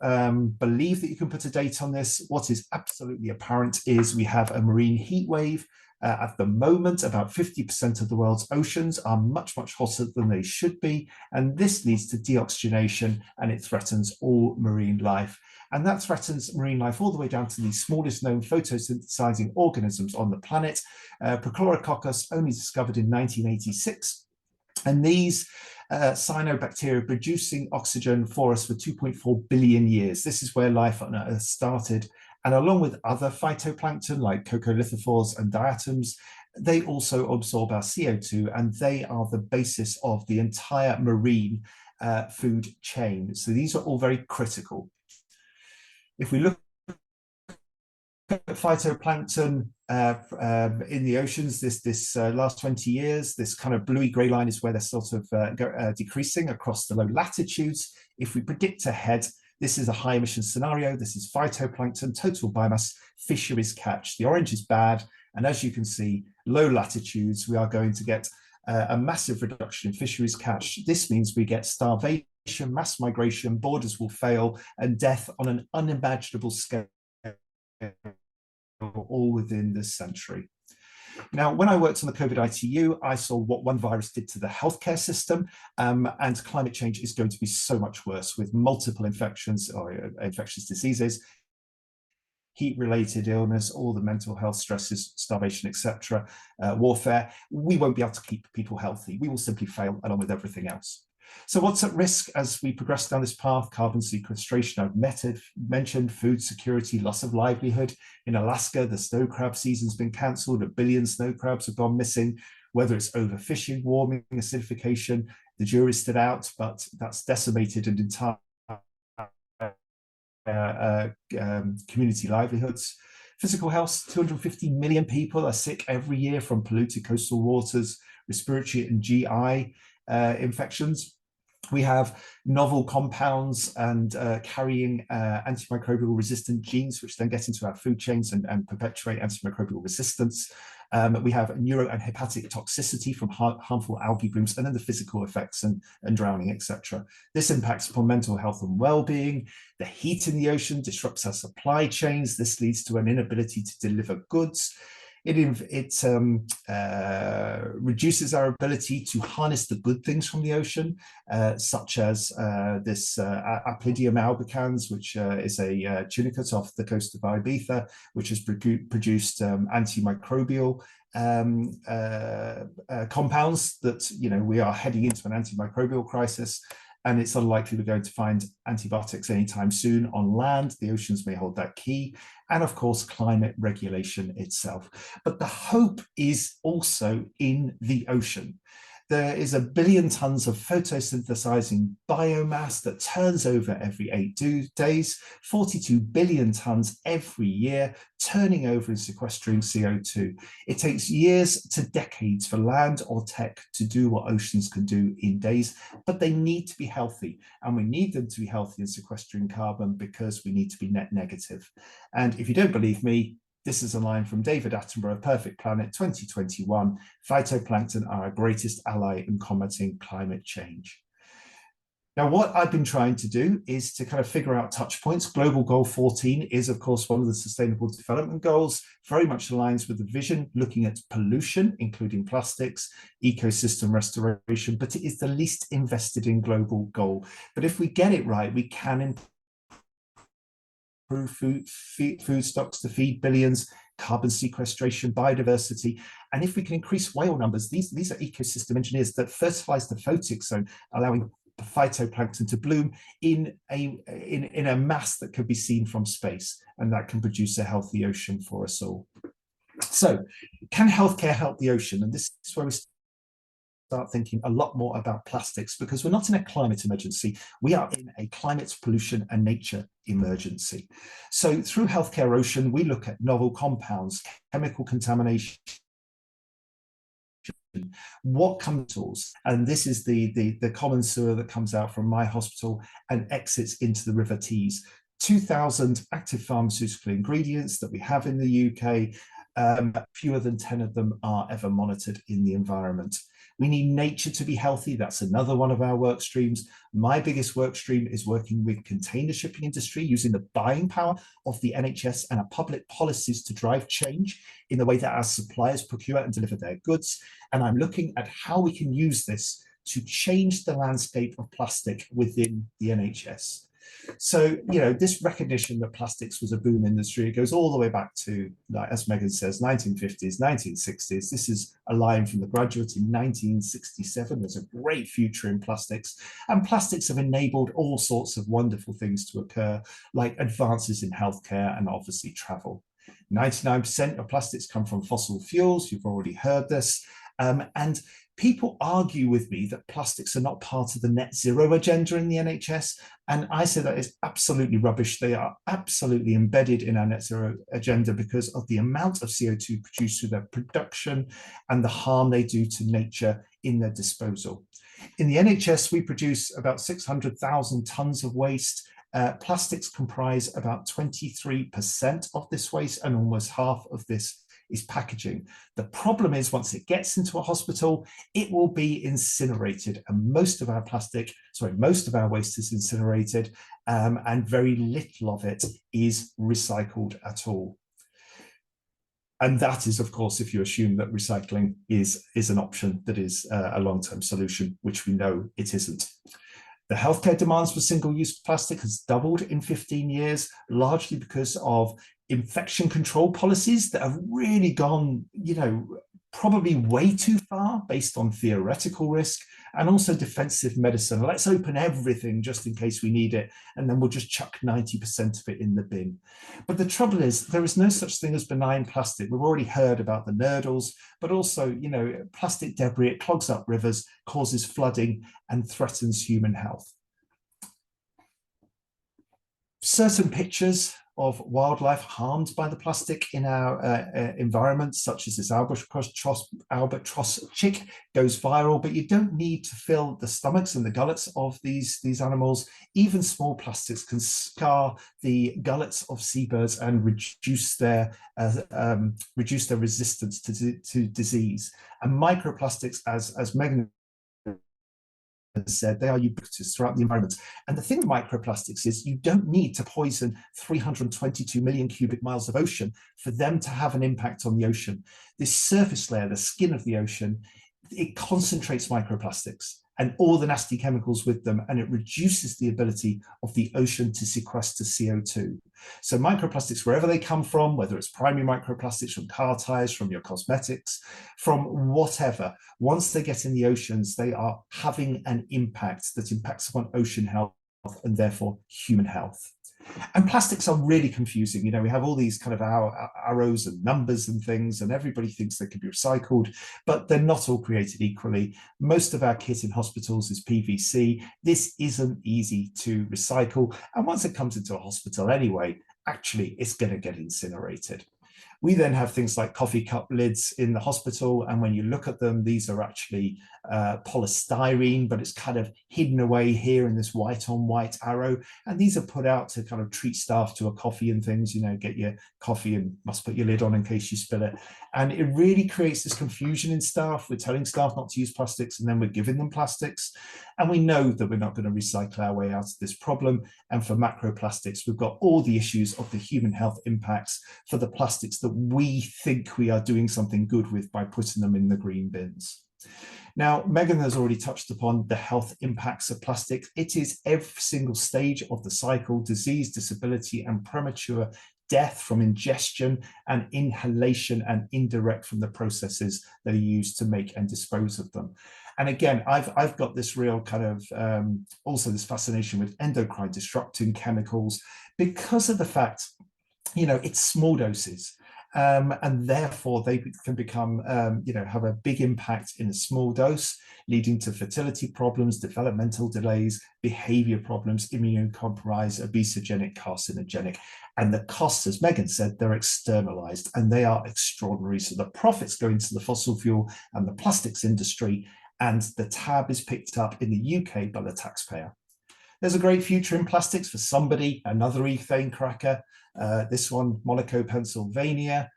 believe that you can put a date on this, what is absolutely apparent is we have a marine heat wave. At the moment, about 50% of the world's oceans are much, much hotter than they should be. And this leads to deoxygenation, and it threatens all marine life. And that threatens marine life all the way down to the smallest known photosynthesizing organisms on the planet. Prochlorococcus, only discovered in 1986. And these cyanobacteria producing oxygen for us for 2.4 billion years. This is where life on Earth started. And along with other phytoplankton like coccolithophores and diatoms, they also absorb our CO2, and they are the basis of the entire marine food chain. So these are all very critical. If we look at phytoplankton in the oceans this last 20 years, this kind of bluey grey line is where they're sort of decreasing across the low latitudes. If we predict ahead, this is a high emission scenario. This is phytoplankton, total biomass, fisheries catch. The orange is bad. And as you can see, low latitudes, we are going to get a massive reduction in fisheries catch. This means we get starvation, mass migration, borders will fail, and death on an unimaginable scale, all within this century. Now, when I worked on the COVID ITU, I saw what one virus did to the healthcare system, and climate change is going to be so much worse with multiple infections or infectious diseases, heat-related illness, all the mental health stresses, starvation, etc., warfare. We won't be able to keep people healthy. We will simply fail along with everything else. So what's at risk as we progress down this path? Carbon sequestration, I've mentioned, food security, loss of livelihood. In Alaska, the snow crab season's been cancelled. 1 billion snow crabs have gone missing, whether it's overfishing, warming, acidification. The jury's still out, but that's decimated an entire community livelihoods. Physical health, 250 million people are sick every year from polluted coastal waters, respiratory and GI infections. We have novel compounds and carrying antimicrobial resistant genes, which then get into our food chains and perpetuate antimicrobial resistance. We have neuro and hepatic toxicity from harmful algae blooms, and then the physical effects and drowning, etc. This impacts upon mental health and well-being. The heat in the ocean disrupts our supply chains. This leads to an inability to deliver goods. It reduces our ability to harness the good things from the ocean, such as this Aplydium albicans, which is a tunicate off the coast of Ibiza, which has produced antimicrobial compounds that, we are heading into an antimicrobial crisis. And it's unlikely we're going to find antibiotics anytime soon on land. The oceans may hold that key. And of course, climate regulation itself. But the hope is also in the ocean. There is 1 billion tons of photosynthesizing biomass that turns over every 8 days, 42 billion tons every year, turning over and sequestering CO2. It takes years to decades for land or tech to do what oceans can do in days, but they need to be healthy. And we need them to be healthy in sequestering carbon because we need to be net negative. And if you don't believe me, this is a line from David Attenborough, Perfect Planet 2021. Phytoplankton are our greatest ally in combating climate change. Now, what I've been trying to do is to kind of figure out touch points. Global Goal 14 is, of course, one of the Sustainable Development Goals, very much aligns with the vision, looking at pollution, including plastics, ecosystem restoration, but it is the least invested in global goal. But if we get it right, we can improve food stocks to feed billions, carbon sequestration, biodiversity. And if we can increase whale numbers, these are ecosystem engineers that fertilize the photic zone, allowing phytoplankton to bloom in a mass that could be seen from space, and that can produce a healthy ocean for us all. So can healthcare help the ocean? And this is where we start thinking a lot more about plastics, because we're not in a climate emergency, we are in a climate, pollution and nature emergency. So through Healthcare Ocean, we look at novel compounds, chemical contamination, what comes, and this is the common sewer that comes out from my hospital and exits into the River Tees. 2,000 active pharmaceutical ingredients that we have in the UK. Fewer than 10 of them are ever monitored in the environment. We need nature to be healthy. That's another one of our work streams. My biggest work stream is working with container shipping industry, using the buying power of the NHS and our public policies to drive change in the way that our suppliers procure and deliver their goods. And I'm looking at how we can use this to change the landscape of plastic within the NHS. So, this recognition that plastics was a boom industry, it goes all the way back to, like, as Megan says, 1950s, 1960s. This is a line from The Graduate in 1967. There's a great future in plastics, and plastics have enabled all sorts of wonderful things to occur, like advances in healthcare and obviously travel. 99% of plastics come from fossil fuels. You've already heard this. And people argue with me that plastics are not part of the net zero agenda in the NHS. And I say that is absolutely rubbish. They are absolutely embedded in our net zero agenda because of the amount of CO2 produced through their production and the harm they do to nature in their disposal. In the NHS, we produce about 600,000 tonnes of waste. Plastics comprise about 23% of this waste, and almost half of this is packaging. The problem is, once it gets into a hospital, it will be incinerated, and most of our waste is incinerated, and very little of it is recycled at all. And that is, of course, if you assume that recycling is an option that is a long-term solution, which we know it isn't. The healthcare demands for single-use plastic has doubled in 15 years, largely because of infection control policies that have really gone, probably way too far based on theoretical risk, and also defensive medicine. Let's open everything just in case we need it, and then we'll just chuck 90% of it in the bin. But the trouble is, there is no such thing as benign plastic. We've already heard about the nurdles, but also, plastic debris, it clogs up rivers, causes flooding, and threatens human health. Certain pictures of wildlife harmed by the plastic in our environment, such as this albatross chick, goes viral, but you don't need to fill the stomachs and the gullets of these animals. Even small plastics can scar the gullets of seabirds and reduce their resistance to disease. And microplastics, as Megan said, they are ubiquitous throughout the environment. And the thing with microplastics is you don't need to poison 322 million cubic miles of ocean for them to have an impact on the ocean. This surface layer, the skin of the ocean, it concentrates microplastics and all the nasty chemicals with them, and it reduces the ability of the ocean to sequester CO2. So microplastics, wherever they come from, whether it's primary microplastics from car tires, from your cosmetics, from whatever, once they get in the oceans, they are having an impact that impacts upon ocean health and therefore human health. And plastics are really confusing. We have all these kind of arrows and numbers and things, and everybody thinks they can be recycled, but they're not all created equally. Most of our kit in hospitals is PVC. This isn't easy to recycle. And once it comes into a hospital anyway, actually, it's going to get incinerated. We then have things like coffee cup lids in the hospital, and when you look at them, these are actually polystyrene, but it's kind of hidden away here in this white on white arrow, and these are put out to kind of treat staff to a coffee and things, get your coffee and must put your lid on in case you spill it. And it really creates this confusion in staff. We're telling staff not to use plastics, and then we're giving them plastics, and we know that we're not going to recycle our way out of this problem. And for macroplastics, we've got all the issues of the human health impacts for the plastics that we think we are doing something good with by putting them in the green bins. Now, Megan has already touched upon the health impacts of plastic. It is every single stage of the cycle: disease, disability, and premature death from ingestion and inhalation, and indirect from the processes that are used to make and dispose of them. And again, I've got this real kind of also this fascination with endocrine disrupting chemicals because of the fact, it's small doses. And therefore they can become, have a big impact in a small dose, leading to fertility problems, developmental delays, behavior problems, immunocompromised, obesogenic, carcinogenic. And the costs, as Megan said, they're externalized and they are extraordinary. So the profits go into the fossil fuel and the plastics industry, and the tab is picked up in the UK by the taxpayer. There's a great future in plastics for somebody, another ethane cracker. This one, Monaco, Pennsylvania.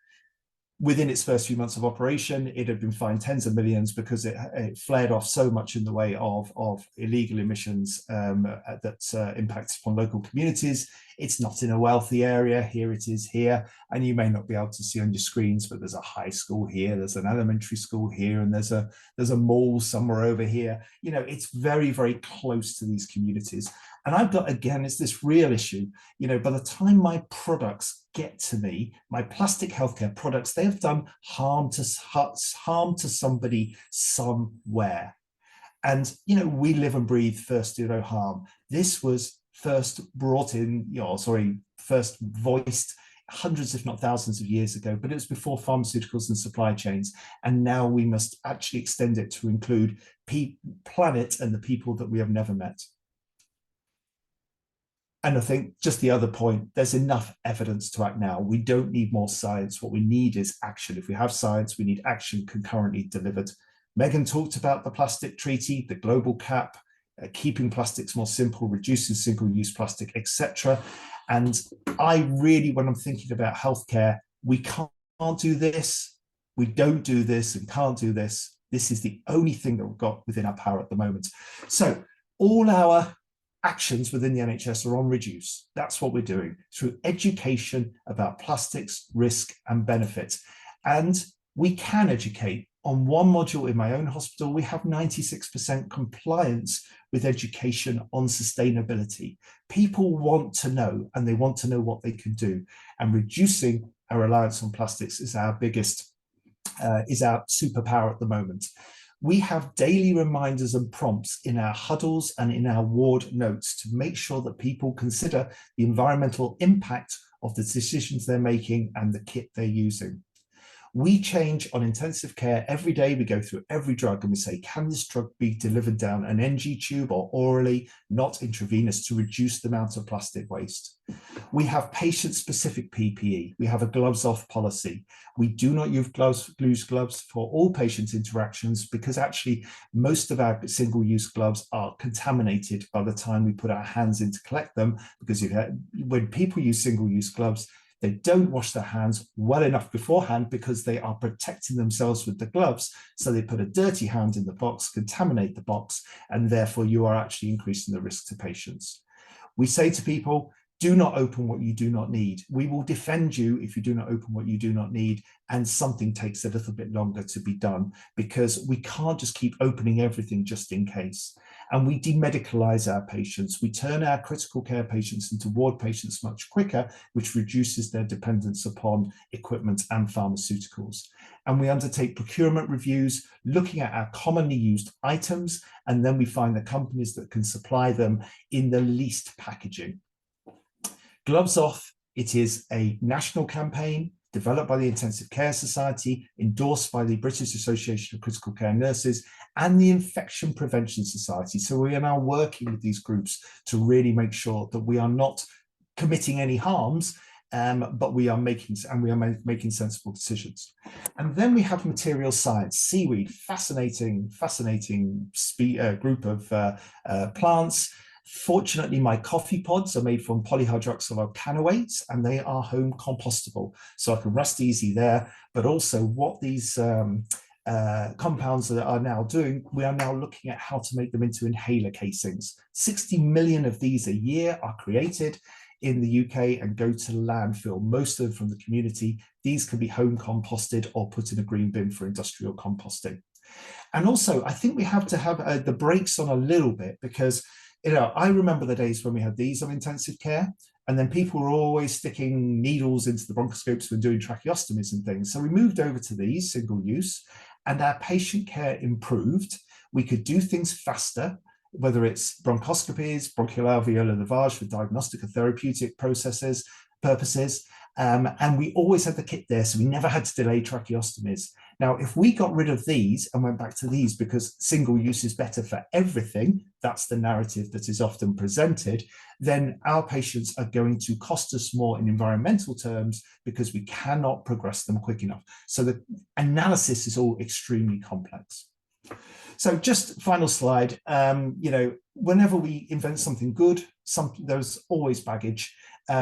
Within its first few months of operation, it had been fined tens of millions because it flared off so much in the way of illegal emissions that impacts upon local communities. It's not in a wealthy area. Here it is here. And you may not be able to see on your screens, but there's a high school here, there's an elementary school here, and there's a mall somewhere over here. You know, it's very, very close to these communities. And I've got, again, it's this real issue. You know, by the time my products get to me, my plastic healthcare products, they have done harm to somebody somewhere. And, you know, we live and breathe first do no harm. This was first brought in, first voiced hundreds, if not thousands of years ago, but it was before pharmaceuticals and supply chains. And now we must actually extend it to include planet and the people that we have never met. And I think just the other point, there's enough evidence to act now. We don't need more science. What we need is action. If we have science, we need action concurrently delivered. Megan talked about the plastic treaty, the global cap, keeping plastics more simple, reducing single-use plastic, etc. And I really, when I'm thinking about healthcare, we can't do this, we don't do this and can't do this. This is the only thing that we've got within our power at the moment. So all our actions within the NHS are on reduce. That's what we're doing through education about plastics, risk and benefits. And we can educate. On one module in my own hospital, we have 96% compliance with education on sustainability. People want to know, and they want to know what they can do. And reducing our reliance on plastics is our biggest, is our superpower at the moment. We have daily reminders and prompts in our huddles and in our ward notes to make sure that people consider the environmental impact of the decisions they're making and the kit they're using. We change on intensive care every day. We go through every drug and we say, can this drug be delivered down an NG tube or orally, not intravenous, to reduce the amount of plastic waste? We have patient-specific PPE. We have a gloves-off policy. We do not use gloves for all patient interactions because actually most of our single-use gloves are contaminated by the time we put our hands in to collect them, because when people use single-use gloves, they don't wash their hands well enough beforehand because they are protecting themselves with the gloves. So they put a dirty hand in the box, contaminate the box, and therefore you are actually increasing the risk to patients. We say to people, do not open what you do not need. We will defend you if you do not open what you do not need, and something takes a little bit longer to be done because we can't just keep opening everything just in case. And we demedicalize our patients. We turn our critical care patients into ward patients much quicker, which reduces their dependence upon equipment and pharmaceuticals. And we undertake procurement reviews, looking at our commonly used items, and then we find the companies that can supply them in the least packaging. Gloves Off, it is a national campaign developed by the Intensive Care Society, endorsed by the British Association of Critical Care Nurses and the Infection Prevention Society. So we are now working with these groups to really make sure that we are not committing any harms, but we are making sensible decisions. And then we have material science, seaweed, fascinating group of plants. Fortunately, my coffee pods are made from polyhydroxyl alkanoates and they are home compostable. So I can rust easy there, but also what these compounds are now doing, we are now looking at how to make them into inhaler casings. 60 million of these a year are created in the UK and go to landfill, most of them from the community. These can be home composted or put in a green bin for industrial composting. And also, I think we have to have the brakes on a little bit because I remember the days when we had these on intensive care, and then people were always sticking needles into the bronchoscopes when doing tracheostomies and things. So we moved over to these single use, and our patient care improved. We could do things faster, whether it's bronchoscopies, bronchoalveolar lavage for diagnostic or therapeutic purposes. And we always had the kit there, so we never had to delay tracheostomies. Now, if we got rid of these and went back to these because single use is better for everything, that's the narrative that is often presented, then our patients are going to cost us more in environmental terms because we cannot progress them quick enough. So the analysis is all extremely complex. So just final slide, whenever we invent something good, there's always baggage.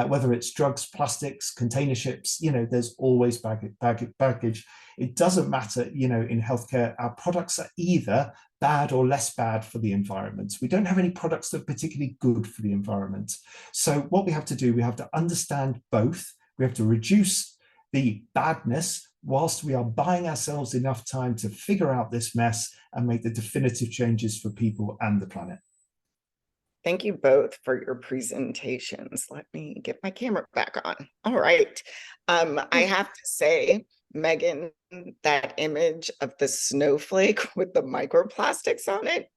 whether it's drugs, plastics, container ships, there's always baggage. It doesn't matter, in healthcare, our products are either bad or less bad for the environment. We don't have any products that are particularly good for the environment. So what we have to do, we have to understand both. We have to reduce the badness whilst we are buying ourselves enough time to figure out this mess and make the definitive changes for people and the planet. Thank you both for your presentations. Let me get my camera back on. All right. I have to say, Megan, that image of the snowflake with the microplastics on it,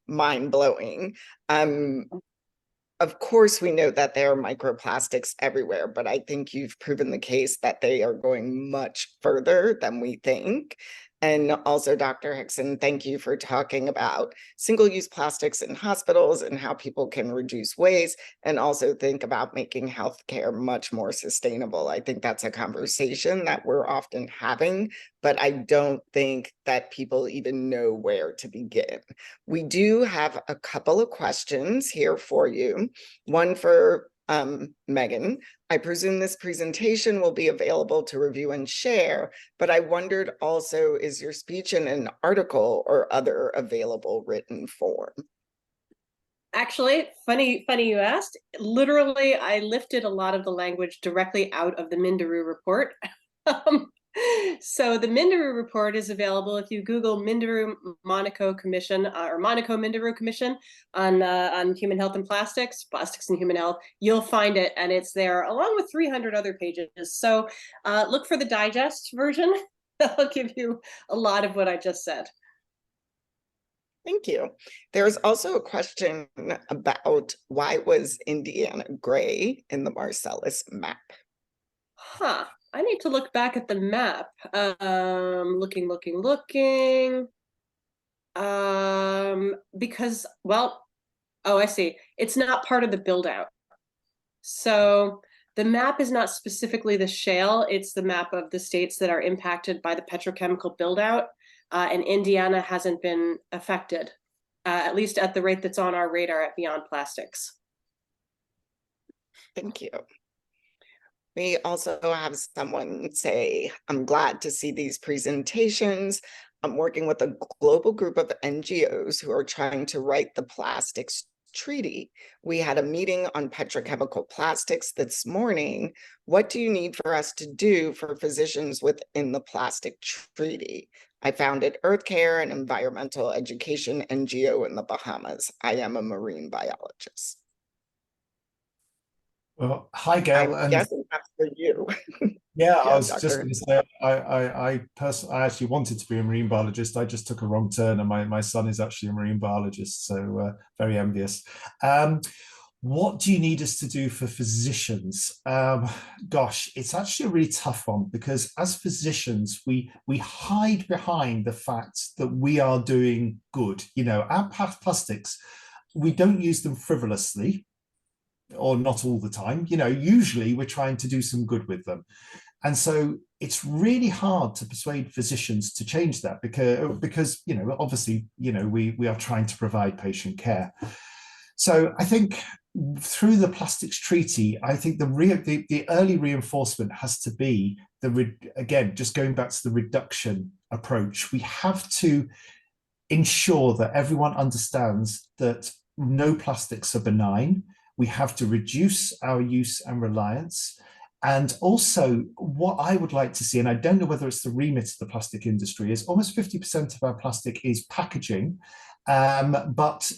mind-blowing. Of course, we know that there are microplastics everywhere, but I think you've proven the case that they are going much further than we think. And also, Dr. Hickson, thank you for talking about single-use plastics in hospitals and how people can reduce waste and also think about making healthcare much more sustainable. I think that's a conversation that we're often having, but I don't think that people even know where to begin. We do have a couple of questions here for you. One for Megan. I presume this presentation will be available to review and share, but I wondered also, is your speech in an article or other available written form? Actually, funny you asked. Literally, I lifted a lot of the language directly out of the Minderoo report. So the Minderoo report is available if you Google Minderoo Monaco Commission or Monaco Minderoo Commission on human health and plastics and human health. You'll find it, and it's there along with 300 other pages. So look for the digest version. That'll give you a lot of what I just said. Thank you. There's also a question about why was Indiana gray in the Marcellus map? Huh. I need to look back at the map. Looking. Because, well, oh, I see. It's not part of the build out. So the map is not specifically the shale. It's the map of the states that are impacted by the petrochemical build out. And Indiana hasn't been affected, at least at the rate that's on our radar at Beyond Plastics. Thank you. We also have someone say, I'm glad to see these presentations. I'm working with a global group of NGOs who are trying to write the plastics treaty. We had a meeting on petrochemical plastics this morning. What do you need for us to do for physicians within the plastic treaty? I founded Earth Care, an environmental education NGO in the Bahamas. I am a marine biologist. Well, hi, Gail. I'm guessing that's for you. Yeah, I was Dr. just going to say, I actually wanted to be a marine biologist. I just took a wrong turn, and my son is actually a marine biologist, so very envious. What do you need us to do for physicians? Gosh, it's actually a really tough one, because as physicians, we hide behind the fact that we are doing good. Our plastics, we don't use them frivolously, or not all the time. Usually we're trying to do some good with them. And so it's really hard to persuade physicians to change that because obviously, we are trying to provide patient care. So I think through the plastics treaty, I think the early reinforcement has to be again, just going back to the reduction approach. We have to ensure that everyone understands that no plastics are benign. We have to reduce our use and reliance. And also, what I would like to see, and I don't know whether it's the remit of the plastic industry, is almost 50% of our plastic is packaging, but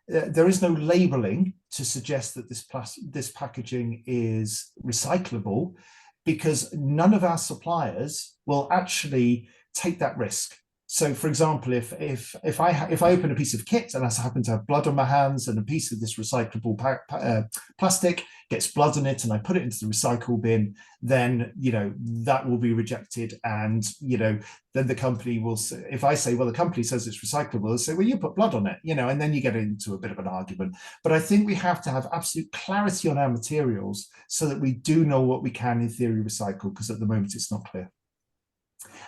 there is no labeling to suggest that this packaging is recyclable, because none of our suppliers will actually take that risk. So, for example, if I open a piece of kit and I happen to have blood on my hands, and a piece of this recyclable plastic gets blood on it, and I put it into the recycle bin, then that will be rejected, and then the company will say, if I say, well, the company says it's recyclable, they'll say, well, you put blood on it, and then you get into a bit of an argument. But I think we have to have absolute clarity on our materials so that we do know what we can in theory recycle, because at the moment it's not clear.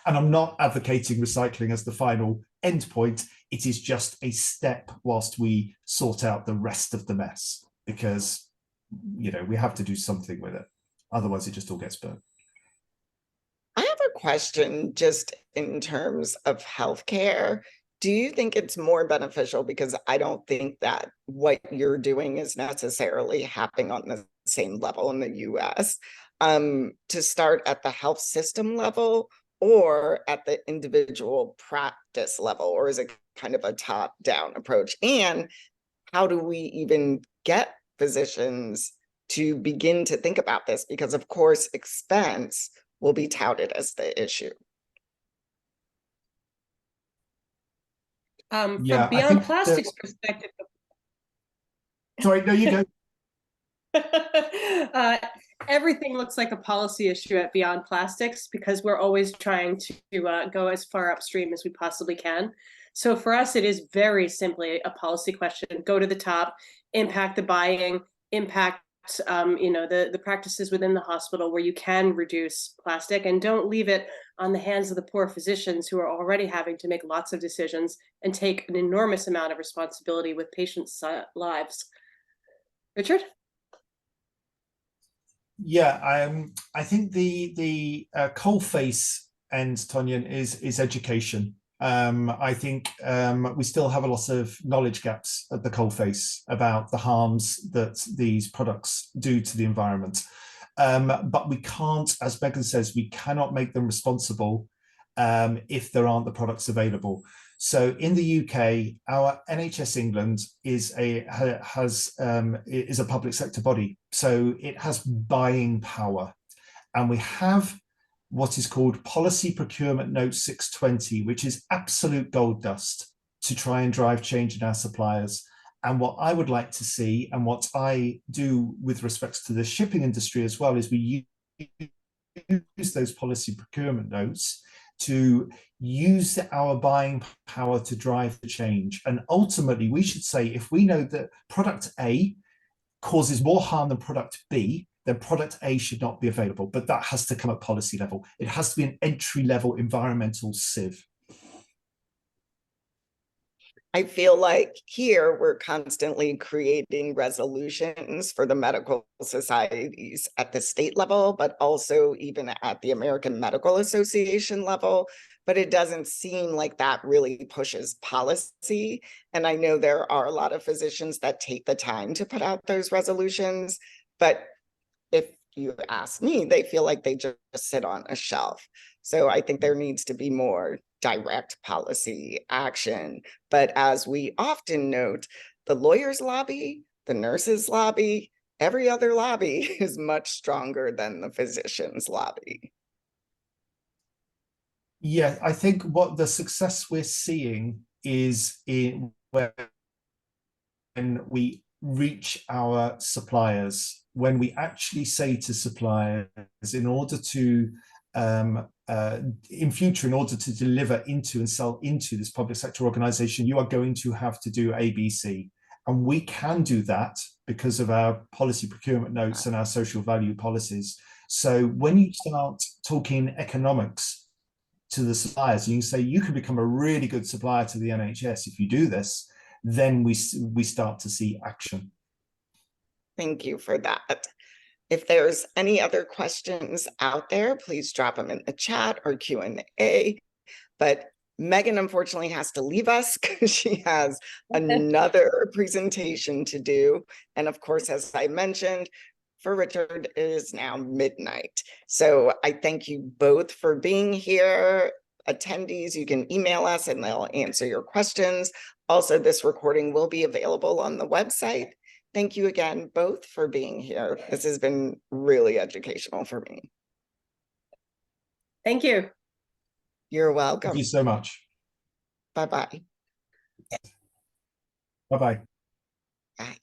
And I'm not advocating recycling as the final endpoint. It is just a step whilst we sort out the rest of the mess, because we have to do something with it. Otherwise, it just all gets burnt. I have a question just in terms of healthcare. Do you think it's more beneficial, because I don't think that what you're doing is necessarily happening on the same level in the US, to start at the health system level or at the individual practice level, or is it kind of a top-down approach? And how do we even get physicians to begin to think about this? Because of course, expense will be touted as the issue. From Yeah, I Beyond think Plastics perspective, sorry, no, you go. uh, everything looks like a policy issue at Beyond Plastics, because we're always trying to go as far upstream as we possibly can. So for us, it is very simply a policy question. Go to the top, impact the buying, impact the practices within the hospital where you can reduce plastic, and don't leave it on the hands of the poor physicians who are already having to make lots of decisions and take an enormous amount of responsibility with patients' lives. Richard? Yeah, I think the coal face end, Tonyan, is education. I think we still have a lot of knowledge gaps at the coal face about the harms that these products do to the environment. But we can't, as Megan says, we cannot make them responsible if there aren't the products available. So in the UK, our NHS England is a public sector body, so it has buying power, and we have what is called Policy Procurement Note 620, which is absolute gold dust to try and drive change in our suppliers. And what I would like to see, and what I do with respect to the shipping industry as well, is we use those policy procurement notes to use our buying power to drive the change. And ultimately, we should say, if we know that product A causes more harm than product B, then product A should not be available. But that has to come at policy level. It has to be an entry-level environmental sieve. I feel like here we're constantly creating resolutions for the medical societies at the state level, but also even at the American Medical Association level. But it doesn't seem like that really pushes policy. And I know there are a lot of physicians that take the time to put out those resolutions, but if you ask me, they feel like they just sit on a shelf. So I think there needs to be more direct policy action. But as we often note, the lawyers' lobby, the nurses' lobby, every other lobby is much stronger than the physicians' lobby. Yeah, I think what the success we're seeing is in when we reach our suppliers, when we actually say to suppliers, in order to in future, in order to deliver into and sell into this public sector organization, you are going to have to do ABC. And we can do that because of our policy procurement notes and our social value policies. So when you start talking economics to the suppliers, you can say you can become a really good supplier to the NHS if you do this, then we start to see action. Thank you for that. If there's any other questions out there, please drop them in the chat or Q&A. But Megan unfortunately has to leave us because she has another presentation to do. And of course, as I mentioned, for Richard, it is now midnight. So I thank you both for being here. Attendees, you can email us and they'll answer your questions. Also, this recording will be available on the website. Thank you again, both, for being here. This has been really educational for me. Thank you. You're welcome. Thank you so much. Bye-bye. Bye-bye. Bye.